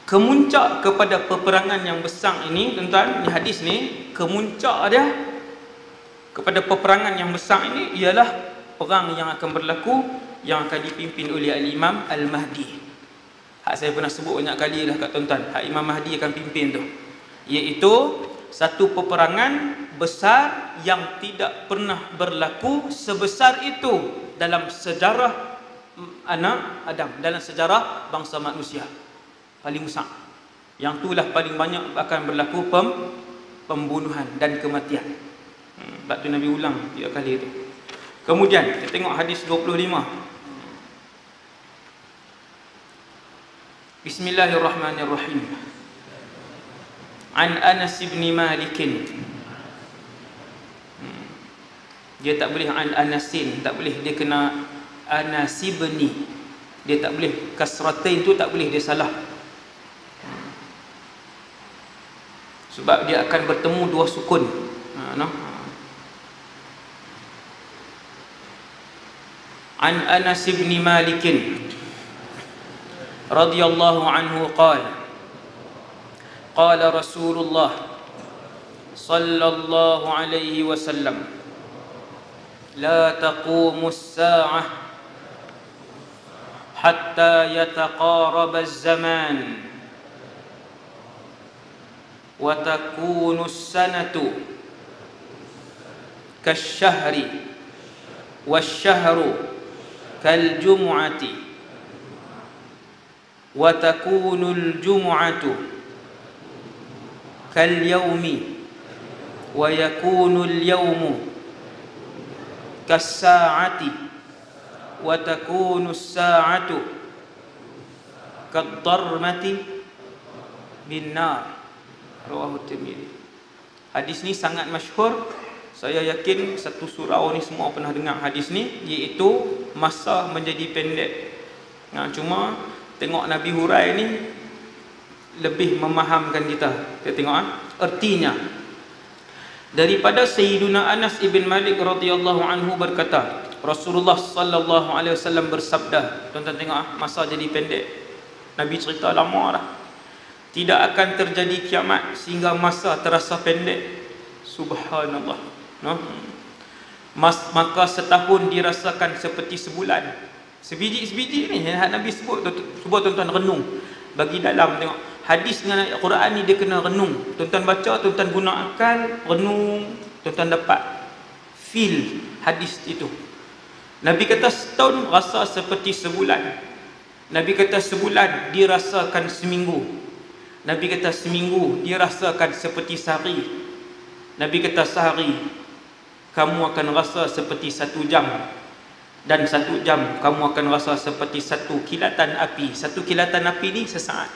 Kemuncak kepada peperangan yang besar ini, tuan-tuan, di hadis ni, kemuncak dia kepada peperangan yang besar ini ialah perang yang akan berlaku, yang akan dipimpin oleh Al-Imam Al-Mahdi. Hak saya pernah sebut banyak kali dah kat tuan-tuan. Hak Imam Mahdi akan pimpin tu, iaitu satu peperangan besar yang tidak pernah berlaku sebesar itu dalam sejarah anak Adam, dalam sejarah bangsa manusia. Paling besar. Yang itulah paling banyak akan berlaku pembunuhan dan kematian. Sebab tu Nabi ulang 3 kali itu. Kemudian kita tengok hadis 25. Bismillahirrahmanirrahim. An Anas bin Malik. Dia tak boleh an Anasin, tak boleh, dia kena Anasibni. Dia tak boleh kasratain tu, tak boleh, dia salah. Sebab dia akan bertemu 2 sukun. An Anas bin Malik radhiyallahu anhu qala qala Rasulullah sallallahu alaihi wasallam la taqumu as-sa'ah hatta yataqaraba az-zaman wa takunu as-sanatu kasyahri wasyahru kaljum'ati wa takunu al-jum'atu kalyawmi wa yakunu al-yawmu kas-sa'ati wa takunu as-sa'atu kad-darmati bin-nar. Rawahu Tirmidzi. Hadis ni sangat masyhur. Saya yakin satu surau ni semua pernah dengar hadis ni, iaitu masa menjadi pendek. Cuma tengok Nabi hurai ni lebih memahamkan kita. Kita tengok artinya. Daripada Sayyiduna Anas ibn Malik radhiyallahu anhu berkata, Rasulullah sallallahu alaihi wasallam bersabda. Tuan-tuan tengok masa jadi pendek. Nabi cerita lama dah. Tidak akan terjadi kiamat sehingga masa terasa pendek. Subhanallah. Maka setahun dirasakan seperti sebulan. Sebiji-sebiji ni yang Nabi sebut. Cuba tuan-tuan renung. Bagi dalam tengok. Hadis dengan Al-Quran ni dia kena renung. Tuan-tuan baca, tuan-tuan guna akal, renung, tuan-tuan dapat feel hadis itu. Nabi kata setahun rasa seperti sebulan. Nabi kata sebulan dirasakan seminggu. Nabi kata seminggu dirasakan seperti sehari. Nabi kata sehari kamu akan rasa seperti 1 jam. Dan 1 jam kamu akan rasa seperti 1 kilatan api. 1 kilatan api ni sesaat.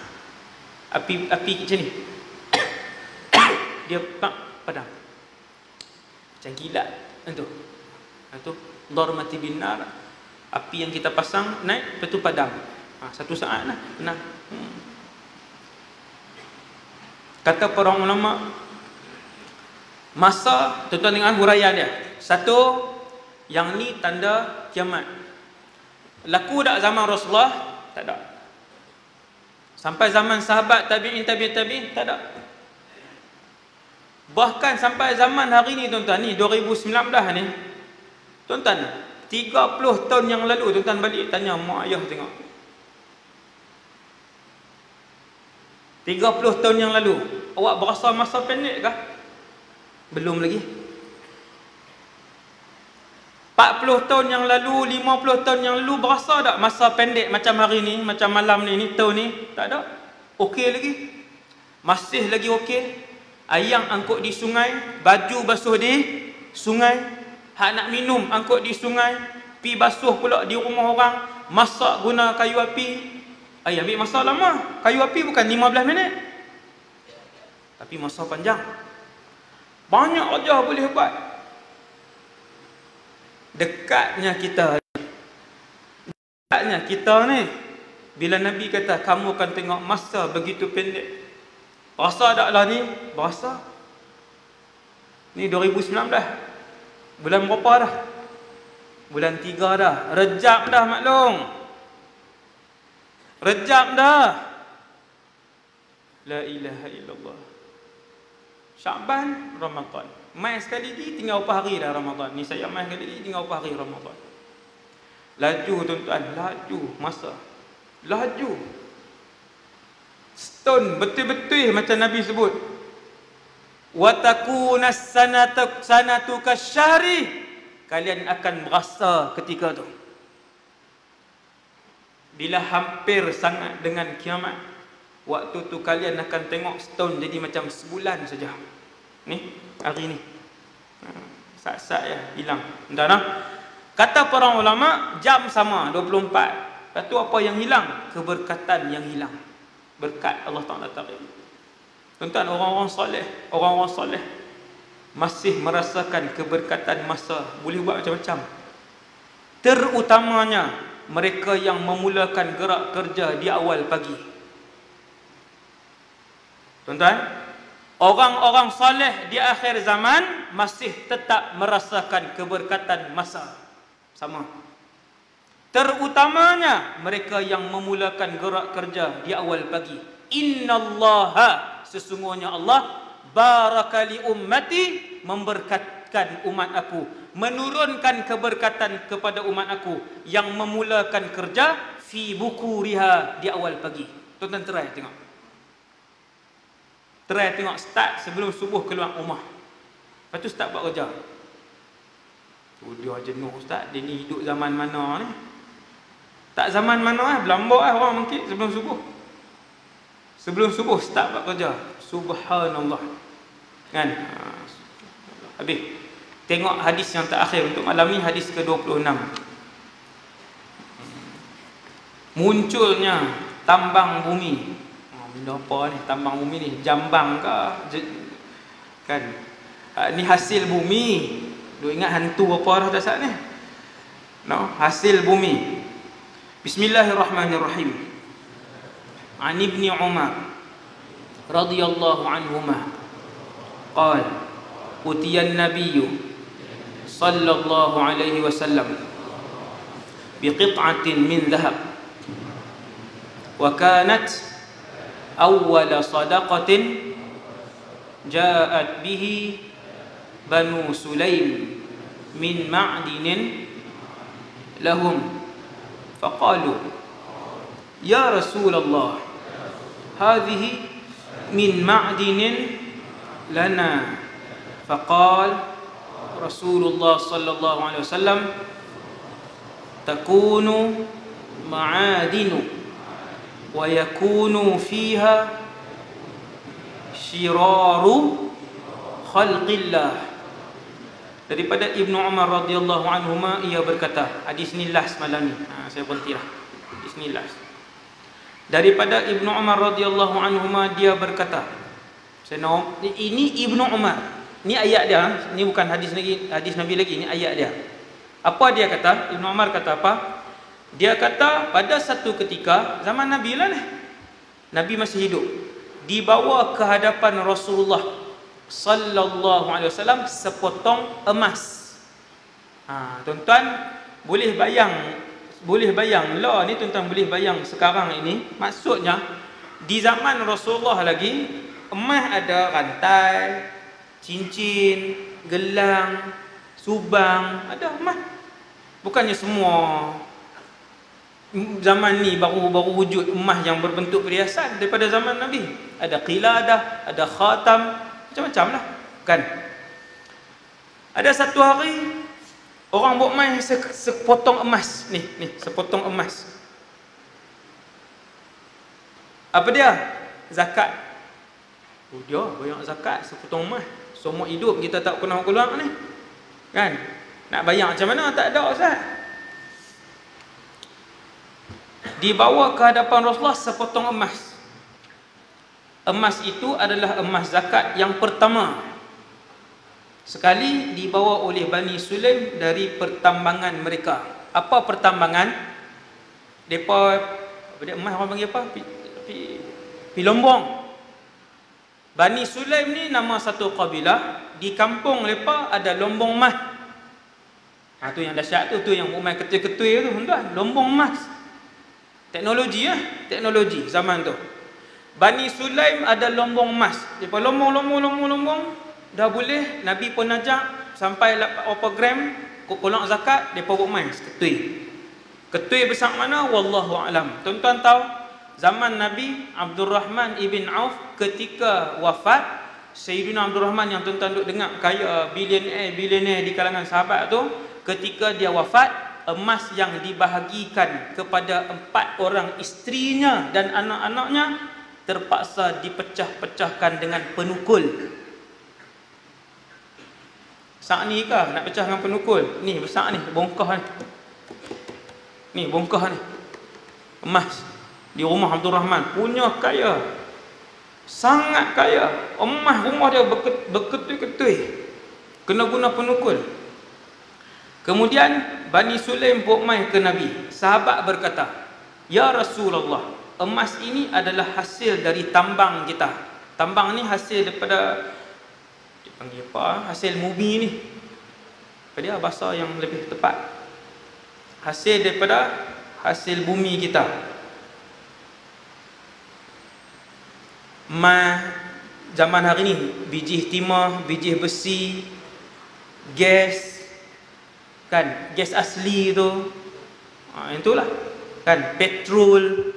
Api macam ni. Dia padam. Macam kilat. Itu darmati binar. Api yang kita pasang naik, lepas tu padam. 1 saat lah. Benar. Kata para ulama, masa tuan-tuan dengan huraian dia. 1, yang ni tanda kiamat. Laku tak zaman Rasulullah? Tak ada. Sampai zaman sahabat tabi'in, tabi'in, tak ada. Bahkan sampai zaman hari ni tuan-tuan, ni 2019 ni. Tuan-tuan, 30 tahun yang lalu tuan-tuan balik tanya mak ayah tengok. 30 tahun yang lalu, awak berasa masa pendek kah? Belum lagi. 40 tahun yang lalu, 50 tahun yang lalu, berasa tak masa pendek macam hari ni, macam malam ni, tahun ni? Tak ada. Okey lagi. Masih lagi okey. Ayam angkut di sungai, baju basuh di sungai, hak nak minum angkut di sungai, pi basuh pula di rumah orang, masak guna kayu api. Ambil masa lama. Kayu api bukan 15 minit. Tapi masa panjang. Banyak aja boleh buat. Dekatnya kita ni, bila Nabi kata kamu akan tengok masa begitu pendek. Berasa tak lah ni? Berasa. Ni 2019. Bulan berapa dah? Bulan 3 dah. Rejab dah maklum. Rejab dah. La ilaha illallah. Syaban, Ramadan. Mai sekali lagi tinggal berapa hari dah Ramadan. Ni saya mai sekali lagi tinggal berapa hari Ramadan. Laju tuan-tuan, laju masa. Laju. Setahun betul-betul macam Nabi sebut. Wa takunas sanatu kasyahri. Kalian akan merasa ketika tu bila hampir sangat dengan kiamat, waktu tu kalian akan tengok setahun jadi macam sebulan saja. Ni hari ni sat-sat ya hilang. Entah dah. Kata para ulama, jam sama 24. Lepas tu apa yang hilang? Keberkatan yang hilang. Berkat Allah Taala tarik. Tuan-tuan, orang-orang soleh masih merasakan keberkatan masa, boleh buat macam-macam. Terutamanya mereka yang memulakan gerak kerja di awal pagi. Tuan-tuan, orang-orang soleh di akhir zaman masih tetap merasakan keberkatan masa. Sama. Terutamanya mereka yang memulakan gerak kerja di awal pagi. Innallaha, sesungguhnya Allah, baraka li ummati, memberkatkan umat aku, menurunkan keberkatan kepada umat aku yang memulakan kerja fi bukuriha, di awal pagi. Tuan-tuan try tengok. Try tengok start sebelum subuh keluar rumah. Lepas tu start buat kerja. Dia jenuh ustaz, dia ni hidup zaman mana ni? Tak zaman mana berlambak orang mungkin sebelum subuh. Sebelum subuh start buat kerja. Subhanallah. Kan? Habis. Tengok hadis yang terakhir untuk malam ni, hadis ke-26. Munculnya tambang bumi. Benda apa ni tambang bumi ni? Jambang ke? Kan? Ni hasil bumi. Duk ingat hantu apa dah dasar ni? No, hasil bumi. Bismillahirrahmanirrahim. An Ibni Umar radhiyallahu anhuma qala utiya an-nabiy sallallahu alaihi wasallam biqit'atin min dhahab wa kanat awwala sadaqatin ja'at bihi Banu Sulaim min ma'dinin lahum faqalu ya Rasulullah hadhihi min ma'dinin lana faqal Rasulullah sallallahu alaihi wasallam takunu ma'adinu wa yakunu fiha shiraru khalqillah. Daripada Ibnu Umar radhiyallahu anhuma, ia berkata, hadis ni last malam ni. Saya berhentilah. Hadis ni last. Daripada Ibnu Umar radhiyallahu anhuma, dia berkata, ini Ibnu Umar. Ni ayat dia, ni bukan hadis lagi, hadis Nabi lagi, ni ayat dia. Apa dia kata? Ibnu Umar kata apa? Dia kata pada satu ketika zaman Nabi lah ni. Nabi masih hidup. Dibawa ke hadapan Rasulullah sallallahu alaihi wasallam sepotong emas. Tuan-tuan boleh bayang lah ni, tuan-tuan boleh bayang sekarang ini. Maksudnya di zaman Rasulullah lagi emas ada rantai, cincin, gelang, subang, ada emas. Bukannya semua zaman ni baru wujud emas yang berbentuk perhiasan. Daripada zaman Nabi ada qiladah, ada khatam, macam-macam lah kan. Ada satu hari orang buat main sepotong emas ni sepotong emas. Apa dia? Zakat. Dia bayar zakat sepotong emas. Semua hidup kita tak pernah keluar ni kan. Nak bayar macam mana? Tak ada ustaz. Dibawa ke hadapan Rasulullah sepotong emas. Emas itu adalah emas zakat yang pertama sekali dibawa oleh Bani Sulaim dari pertambangan mereka. Apa pertambangan? Depa emas orang panggil apa? Pilombong. Bani Sulaim ni nama satu kabilah. Di kampung mereka ada lombong emas. Tu yang dahsyat tu yang main ketui-ketui tu, tuan, lombong emas. Teknologi teknologi zaman tu. Bani Sulaim ada lombong emas. Depa lombong dah boleh, Nabi pun ajak sampai berapa gram kolong zakat, depa buat main ketui. Ketui besar mana wallahu alam. Tuan-tuan tahu zaman Nabi Abdul Rahman ibn Auf ketika wafat, Sayyidina Abdul Rahman yang tuan-tuan duk dengar kaya bilioner di kalangan sahabat tu, ketika dia wafat, emas yang dibahagikan kepada 4 orang isterinya dan anak-anaknya terpaksa dipecah-pecahkan dengan penukul. Sak ni kah nak pecah dengan penukul? Ni besar ni, bongkah ni. Ni bongkah ni. Emas di rumah Abdul Rahman, punya kaya. Sangat kaya. Emas rumah dia berketui-ketui. Kena guna penukul. Kemudian Bani Sulaim buat mai ke Nabi. Sahabat berkata, "Ya Rasulullah, emas ini adalah hasil dari tambang kita." Tambang ni hasil daripada, dipanggil apa? Hasil bumi ni. Apa dia bahasa yang lebih tepat? Hasil daripada hasil bumi kita. Zaman hari ni, biji timah, biji besi, gas, kan, gas asli tu, itulah, kan, petrol.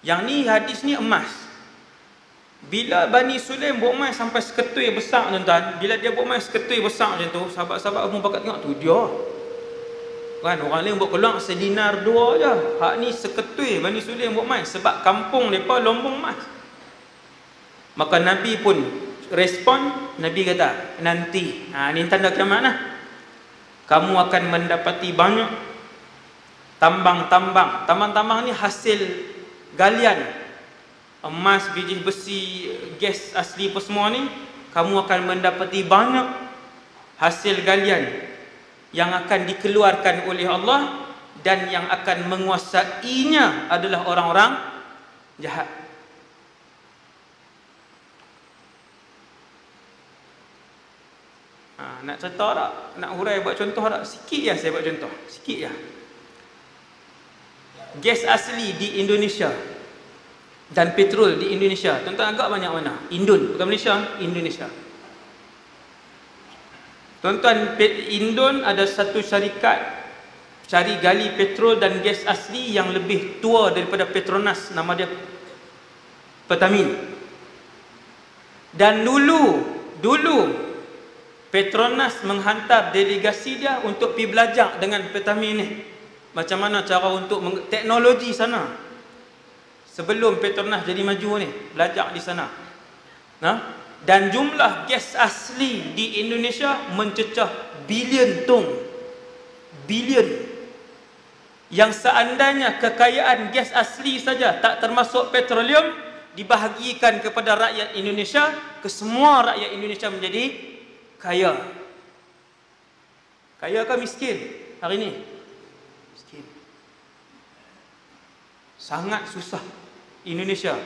Yang ni hadis ni emas. Bila Bani Sulaim buat main sampai seketui besar, tuan-tuan, bila dia buat main seketui besar macam tu, sahabat-sahabat umum bakat tengok tu, dia kan, orang lain buat keluar sedinar 2 je. Hak ni seketui Bani Sulaim buat main, sebab kampung mereka lombong emas. Maka Nabi pun respon. Nabi kata, nanti, ni tanda kiamat lah, kamu akan mendapati banyak tambang-tambang ni hasil galian emas, biji besi, gas asli apa semua ni, kamu akan mendapati banyak hasil galian yang akan dikeluarkan oleh Allah, dan yang akan menguasainya adalah orang-orang jahat. Nak cerita tak? Nak hurai buat contoh tak? Sikit je saya buat contoh. Sikit je. Gas asli di Indonesia dan petrol di Indonesia, tuan-tuan agak banyak mana? Indon, bukan Malaysia, Indonesia. Tuan-tuan, Indon ada satu syarikat cari gali petrol dan gas asli yang lebih tua daripada Petronas, nama dia Pertamina. Dan dulu Petronas menghantar delegasi dia untuk pergi belajar dengan Pertamina ni, macam mana cara untuk teknologi sana. Sebelum Petronas jadi maju ni, belajar di sana. Dan jumlah gas asli di Indonesia mencecah bilion tong. Bilion. Yang seandainya kekayaan gas asli saja, tak termasuk petroleum, dibahagikan kepada rakyat Indonesia, ke semua rakyat Indonesia menjadi kaya. Kaya ke miskin hari ni? Miskin. Sangat susah Indonesia.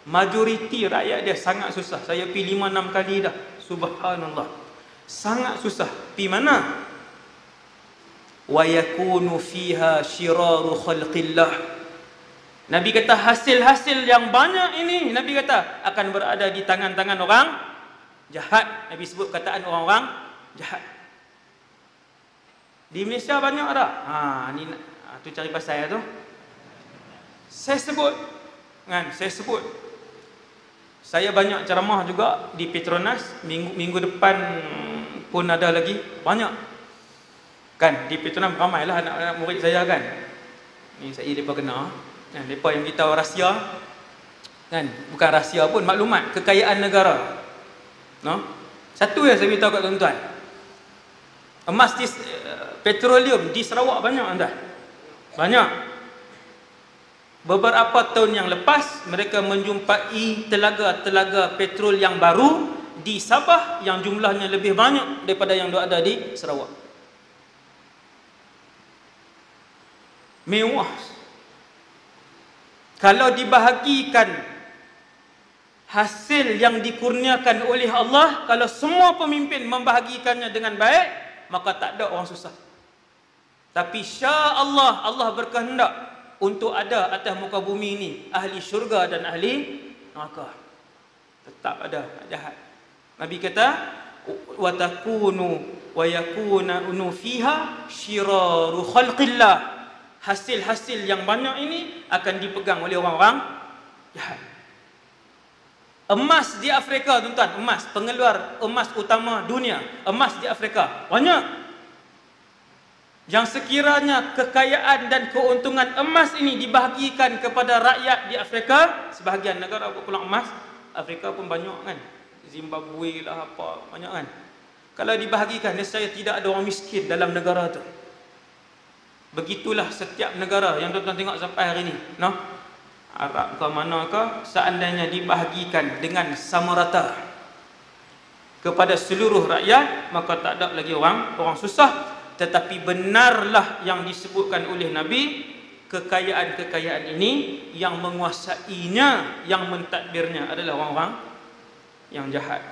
Majoriti rakyat dia sangat susah. Saya pergi 5-6 kali dah. Subhanallah. Sangat susah. Pergi mana? Wa yakunu fiha syiraru khalqillah. Nabi kata hasil-hasil yang banyak ini, Nabi kata akan berada di tangan-tangan orang jahat. Nabi sebut kataan orang-orang jahat. Di Malaysia banyak tak? Ni tu cari pasal tu. Saya sebut kan, saya banyak ceramah juga di Petronas. Minggu depan pun ada lagi banyak. Kan di Petronas ramailah anak-anak murid saya kan. Ni saya depa kenal. Kan depa yang kita rahsia. Kan bukan rahsia pun, maklumat kekayaan negara. Satu yang saya beritahu kat tuan-tuan. Emas di petroleum di Sarawak banyak anda. Banyak. Beberapa tahun yang lepas mereka menjumpai telaga-telaga petrol yang baru di Sabah yang jumlahnya lebih banyak daripada yang ada di Sarawak. Mewah. Kalau dibahagikan hasil yang dikurniakan oleh Allah, kalau semua pemimpin membahagikannya dengan baik, maka tak ada orang susah. Tapi sya Allah, Allah berkehendak untuk ada atas muka bumi ini ahli syurga dan ahli neraka. Tetap ada jahat. Nabi kata wa takunu wa yakunu fiha syiraru khalqillah. Hasil-hasil yang banyak ini akan dipegang oleh orang-orang jahat. Emas di Afrika, tuan-tuan, emas, pengeluar emas utama dunia, emas di Afrika banyak. Yang sekiranya kekayaan dan keuntungan emas ini dibahagikan kepada rakyat di Afrika, sebahagian negara berpulang emas, Afrika pun banyak kan, Zimbabwe lah apa, banyak kan. Kalau dibahagikan, nescaya tidak ada orang miskin dalam negara tu. Begitulah setiap negara yang tuan-tuan tengok sampai hari ini, no? Arab ke mana ke, seandainya dibahagikan dengan sama rata kepada seluruh rakyat, maka tak ada lagi orang susah. Tetapi benarlah yang disebutkan oleh Nabi, kekayaan-kekayaan ini yang menguasainya, yang mentadbirnya adalah orang-orang yang jahat.